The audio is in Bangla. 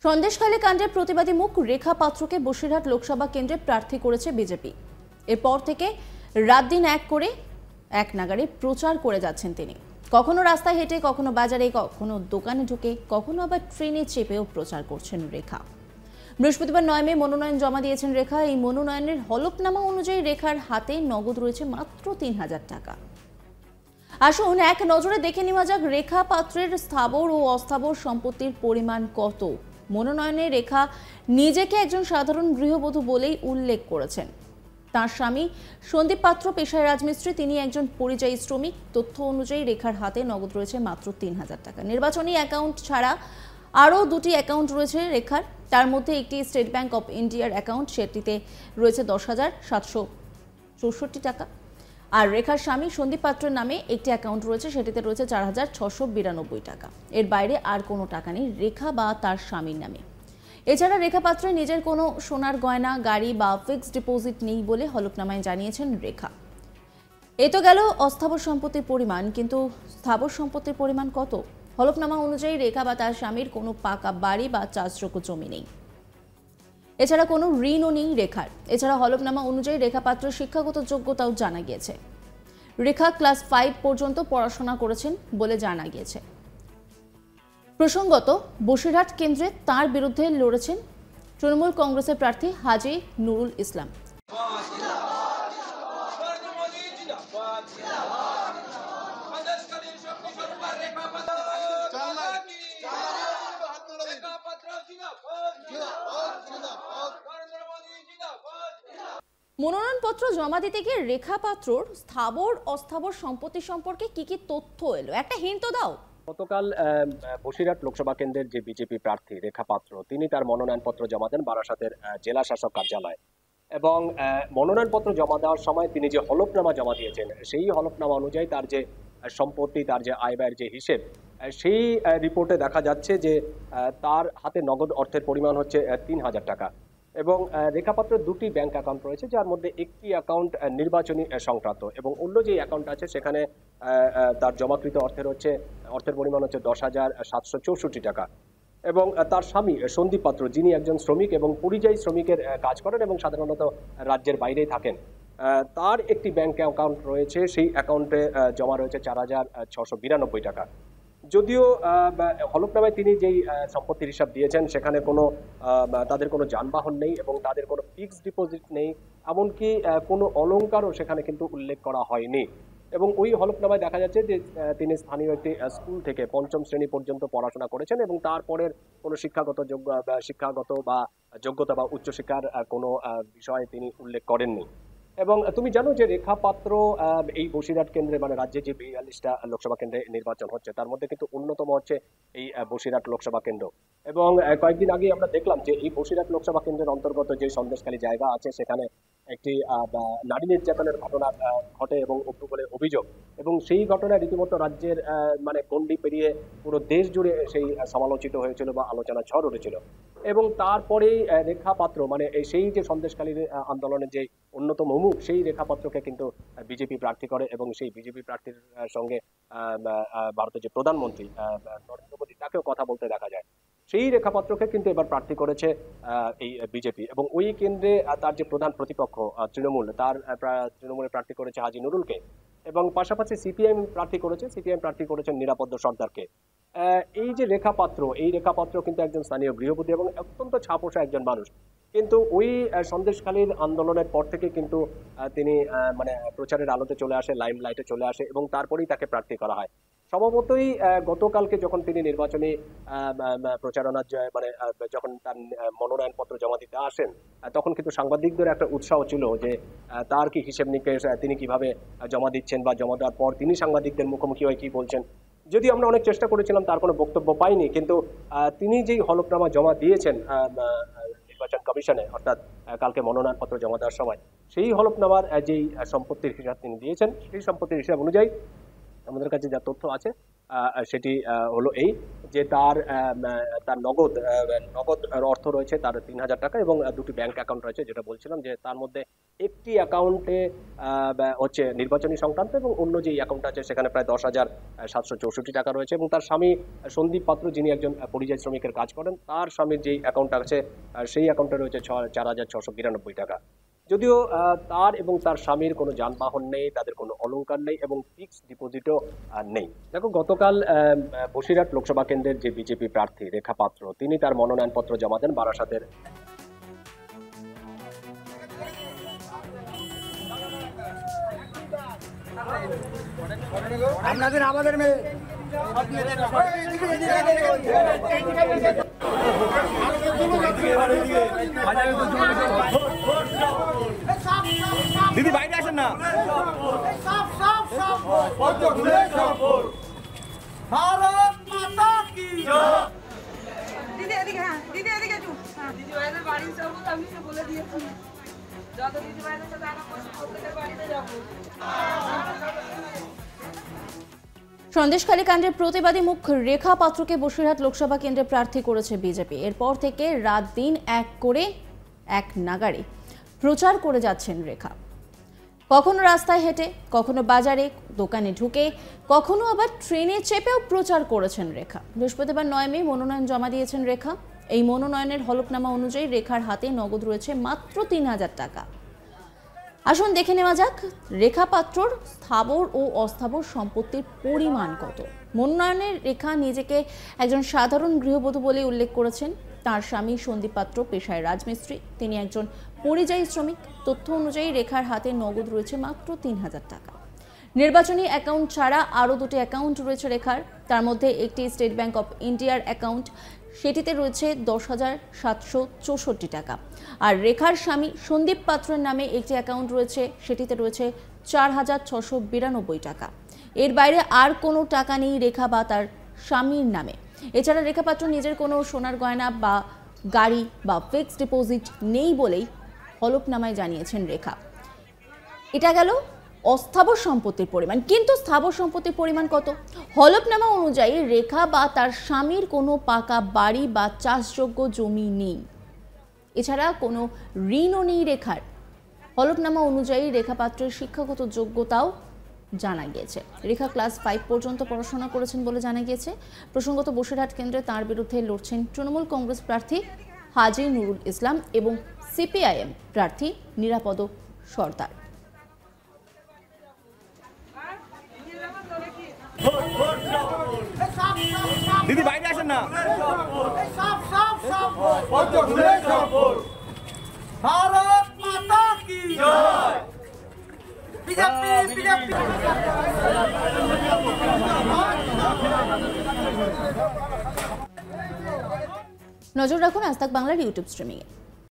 সন্দেশখালী কাণ্ডের প্রতিবাদী মুখ রেখা পাত্রকে বসিরহাট লোকসভা কেন্দ্রে প্রার্থী করেছে বিজেপি। এরপর থেকে রাত দিন এক করে এক নাগারে প্রচার করে যাচ্ছেন তিনি। কখনো রাস্তায় হেঁটে, কখনো বাজারে, কখনো দোকানে ঢুকে, কখনো আবার ট্রেনে চেপেও প্রচার করছেন রেখা। বৃহস্পতিবার 9 মে মনোনয়ন জমা দিয়েছেন রেখা। এই মনোনয়নের হলফনামা অনুযায়ী রেখার হাতে নগদ রয়েছে মাত্র 3000 টাকা। আসুন এক নজরে দেখে নেওয়া যাক রেখা পাত্রের স্থাবর ও অস্থাবর সম্পত্তির পরিমাণ কত। মনোনয়নে রেখা নিজেকে একজন সাধারণ গৃহবধূ বলেই উল্লেখ করেছেন। তার স্বামী সন্দীপ পাত্র পেশায় রাজমিস্ত্রি, তিনি একজন পরিযায়ী শ্রমিক। তথ্য অনুযায়ী রেখার হাতে নগদ রয়েছে মাত্র 3000 টাকা। নির্বাচনী অ্যাকাউন্ট ছাড়া আরও দুটি অ্যাকাউন্ট রয়েছে রেখার। তার মধ্যে একটি স্টেট ব্যাংক অফ ইন্ডিয়ার অ্যাকাউন্ট, সেটিতে রয়েছে 10,764 টাকা। আর রেখার স্বামী সন্দীপ পাত্রের নামে একটি অ্যাকাউন্ট রয়েছে, সেটিতে রয়েছে 4,692 টাকা। এর বাইরে আর কোনো টাকা নেই রেখা বা তার স্বামীর নামে। এছাড়া রেখা পাত্রের নিজের কোনো সোনার গয়না, গাড়ি বা ফিক্সড ডিপোজিট নেই বলে হলফনামায় জানিয়েছেন রেখা। এ তো গেল অস্থাবর সম্পত্তির পরিমাণ, কিন্তু স্থাবর সম্পত্তির পরিমাণ কত? হলফনামা অনুযায়ী রেখা বা তার স্বামীর কোনো পাকা বাড়ি বা চাষযোগ্য জমি নেই। এছাড়া কোনো ঋণও নেই রেখার। এছাড়া হলফনামা অনুযায়ী রেখা পাত্রের শিক্ষাগত যোগ্যতাও জানা গিয়েছে। রেখা ক্লাস 5 পর্যন্ত পড়াশোনা করেছেন বলে জানা গিয়েছে। প্রসঙ্গত, বসিরহাট কেন্দ্রে তার বিরুদ্ধে লড়েছেন তৃণমূল কংগ্রেসের প্রার্থী হাজী নুরুল ইসলাম। মনোনয়নপত্র জমা দিতে গিয়ে রেখা পাত্রর স্থাবর অস্থাবর সম্পত্তি সম্পর্কে কি কি তথ্য এলো, একটা হিন্ট তো দাও। গতকাল বসিরহাট লোকসভা কেন্দ্রের যে বিজেপি প্রার্থী রেখা পাত্র, তিনি তার মনোনয়নপত্র জমা দেন বারাসাতের জেলা শাসক কার্যালয়। এবং মনোনয়নপত্র জমা দেওয়ার সময় তিনি যে হলফনামা জমা দিয়েছেন, সেই হলফনামা অনুযায়ী তার যে সম্পত্তি, তার যে আয় ব্যয়ের যে হিসেব, সেই রিপোর্টে দেখা যাচ্ছে যে তার হাতে নগদ অর্থের পরিমাণ হচ্ছে 3000 টাকা। এবং রেখা পাত্রের দুটি ব্যাংক অ্যাকাউন্ট রয়েছে, যার মধ্যে একটি অ্যাকাউন্ট নির্বাচনী সংক্রান্ত এবং অন্য যে অ্যাকাউন্ট আছে সেখানে তার জমাকৃত অর্থের পরিমাণ হচ্ছে 10,764 টাকা। এবং তার স্বামী সন্দীপ পাত্র, যিনি একজন শ্রমিক এবং পরিযায়ী শ্রমিকের কাজ করেন এবং সাধারণত রাজ্যের বাইরেই থাকেন, তার একটি ব্যাংক অ্যাকাউন্ট রয়েছে, সেই অ্যাকাউন্টে জমা রয়েছে 4,692 টাকা। যদিও হলফনামায় তিনি যেই সম্পত্তির হিসাব দিয়েছেন সেখানে তাদের কোনো যানবাহন নেই এবং তাদের কোনো ফিক্সড ডিপোজিট নেই, এমনকি কোনো অলংকারও সেখানে কিন্তু উল্লেখ করা হয়নি। এবং ওই হলফনামায় দেখা যাচ্ছে যে তিনি স্থানীয় একটি স্কুল থেকে 5ম শ্রেণী পর্যন্ত পড়াশোনা করেছেন এবং তারপরের কোনো শিক্ষাগত বা যোগ্যতা বা উচ্চশিক্ষার কোনো বিষয়ে তিনি উল্লেখ করেননি। এবং তুমি জানো যে রেখা পাত্র এই বসিরহাট কেন্দ্রে, মানে রাজ্যে যে 42টা লোকসভা কেন্দ্রে নির্বাচন হচ্ছে, তার মধ্যে কিন্তু অন্যতম হচ্ছে এই বসিরহাট লোকসভা কেন্দ্র। এবং কয়েকদিন আগে আমরা দেখলাম যে এই বসিরহাট লোকসভা কেন্দ্রের অন্তর্গত যে সন্দেশখালী জায়গা আছে, সেখানে একটি নারী নির্যাতনের ঘটনা ঘটে এবং বলে অভিযোগ। এবং সেই ঘটনা রীতিমতো রাজ্যের মানে গণ্ডি পেরিয়ে পুরো দেশ জুড়ে সেই সমালোচিত হয়েছিল বা আলোচনা ঝড় উঠেছিল। এবং তারপরেই রেখা পাত্র, মানে সেই যে সন্দেশখালীর আন্দোলনের যে অন্যতম মুখ, সেই রেখা পাত্রকে কিন্তু বিজেপি প্রার্থী করে এবং সেই বিজেপি প্রার্থীর সঙ্গে ভারতের যে প্রধানমন্ত্রী নরেন্দ্র মোদী, তাকেও কথা বলতে দেখা যায়। সেই রেখা পাত্রকে কিন্তু এবার প্রার্থী করেছে এই বিজেপি। এবং ওই কেন্দ্রে তার যে প্রধান প্রতিপক্ষ তৃণমূলের প্রার্থী করেছে হাজী নুরুলকে। এবং পাশাপাশি সিপিআইএম প্রার্থী করেছেন নিরাপদ সর্দারকে। এই যে রেখা পাত্র কিন্তু একজন স্থানীয় গৃহবধূ এবং অত্যন্ত ছাপোষা একজন মানুষ। কিন্তু ওই সন্দেশখালীর আন্দোলনের পর থেকে কিন্তু তিনি মানে প্রচারের আলোতে চলে আসে, লাইমলাইটে চলে আসে এবং তারপরেই তাকে প্রার্থী করা হয়। স্বভাবতই গতকালকে যখন তিনি নির্বাচনী প্রচারণা যখন তার মনোনয়নপত্র জমা দিতে আসেন, তখন কিন্তু সাংবাদিকদের একটা উৎসাহ ছিল যে তার কি হিসেব নিকেশ, তিনি কিভাবে জমা দিচ্ছেন বা জমা দেওয়ার পর তিনি সাংবাদিকদের মুখোমুখি হয়ে কি বলছেন। যদি আমরা অনেক চেষ্টা করেছিলাম, তার কোনো বক্তব্য পাইনি, কিন্তু তিনি যেই হলফনামা জমা দিয়েছেন নির্বাচন কমিশনে, অর্থাৎ কালকে মনোনয়নপত্র জমা দেওয়ার সময়, সেই হলফনামার যেই সম্পত্তির হিসাব তিনি দিয়েছেন, সেই সম্পত্তির হিসাব অনুযায়ী আমাদের কাছে যা তথ্য আছে সেটি হলো এই যে তার নগদ অর্থ রয়েছে তার 3,000 টাকা এবং দুটি ব্যাংক অ্যাকাউন্ট রয়েছে, যেটা বলছিলাম যে তার মধ্যে একটি অ্যাকাউন্টে হচ্ছে নির্বাচনী সংক্রান্ত এবং অন্য যে অ্যাকাউন্ট আছে সেখানে প্রায় 10,764 টাকা রয়েছে এবং তার স্বামী সন্দীপ পাত্র, যিনি একজন পরিযায়ী শ্রমিকের কাজ করেন, তার স্বামীর যেই অ্যাকাউন্ট আছে সেই অ্যাকাউন্টে রয়েছে 4,692 টাকা। যদিও তার এবং তার স্বামীর কোনো যানবাহন নেই, তাদের কোনো অলংকার নেই এবং ফিক্সড ডিপোজিটও নেই। দেখো, গতকাল বসিরহাট লোকসভা কেন্দ্রের যে বিজেপি প্রার্থী রেখা পাত্র, তিনি তার মনোনয়নপত্র জমা দেন বারাসাতের। আমাদের মেয়ে দিদি বাইরে আসেন না। ভারত মাতা কি দিদি এদিকে, হ্যাঁ দিদি এদিকে একটু, হ্যাঁ দিদি ভাইদের বাড়ি যাবো, আমি তো বলে দিয়েছি যত দিদি ভাইদের সাথে আনা করছি প্রত্যেকের বাড়িতে যাবো। সন্দেশখালী কাণ্ডের প্রতিবাদী মুখ রেখা পাত্রকে বসিরহাট লোকসভা কেন্দ্রে প্রার্থী করেছে বিজেপি। এরপর থেকে রাত দিন এক করে এক নাগাড়ে প্রচার করে যাচ্ছেন রেখা। কখনো রাস্তায় হেঁটে, কখনো বাজারে দোকানে ঢুকে, কখনো আবার ট্রেনে চেপেও প্রচার করেছেন রেখা। বৃহস্পতিবার 9 মে মনোনয়ন জমা দিয়েছেন রেখা। এই মনোনয়নের হলফনামা অনুযায়ী রেখার হাতে নগদ রয়েছে মাত্র 3,000 টাকা। আসুন দেখে নেওয়া যাক রেখা পাত্রর স্থাবর ও অস্থাবর সম্পত্তির পরিমাণ কত। মনোনয়নে রেখা নিজেকে একজন সাধারণ গৃহবধূ বলে উল্লেখ করেছেন। তার স্বামী সন্দীপ পাত্র পেশায় রাজমিস্ত্রি, তিনি একজন পরিযায়ী শ্রমিক। তথ্য অনুযায়ী রেখার হাতে নগদ রয়েছে মাত্র 3,000 টাকা। নির্বাচনী অ্যাকাউন্ট ছাড়া আরও দুটি অ্যাকাউন্ট রয়েছে রেখার। তার মধ্যে একটি স্টেট ব্যাংক অফ ইন্ডিয়ার অ্যাকাউন্ট, সেটিতে রয়েছে 10,764 টাকা। আর রেখার স্বামী সন্দীপ পাত্রের নামে একটি অ্যাকাউন্ট রয়েছে, সেটিতে রয়েছে 4,692 টাকা। এর বাইরে আর কোনো টাকা নেই রেখা বা তার স্বামীর নামে। এছাড়া রেখা পাত্র নিজের কোনো সোনার গয়না বা গাড়ি বা ফিক্সড ডিপোজিট নেই বলেই হলফনামায় জানিয়েছেন রেখা। এটা গেল অস্থাবর সম্পত্তির পরিমাণ, কিন্তু স্থাবর সম্পত্তির পরিমাণ কত? হলফনামা অনুযায়ী রেখা বা তার স্বামীর কোনো পাকা বাড়ি বা চাষযোগ্য জমি নেই। এছাড়া কোনো ঋণও নেই রেখার। হলফনামা অনুযায়ী রেখা পাত্রের শিক্ষাগত যোগ্যতাও জানা গিয়েছে। রেখা ক্লাস 5 পর্যন্ত পড়াশোনা করেছেন বলে জানা গিয়েছে। প্রসঙ্গত বসিরহাট কেন্দ্রে তার বিরুদ্ধে লড়ছেন তৃণমূল কংগ্রেস প্রার্থী হাজী নুরুল ইসলাম এবং সিপিআইএম প্রার্থী নিরাপদ সর্দার। দিদি বাইরে আসেন না। ভারত মাতা কি জয়। নজর রাখুন আজ তাক বাংলার ইউটিউব স্ট্রিমিংয়ে।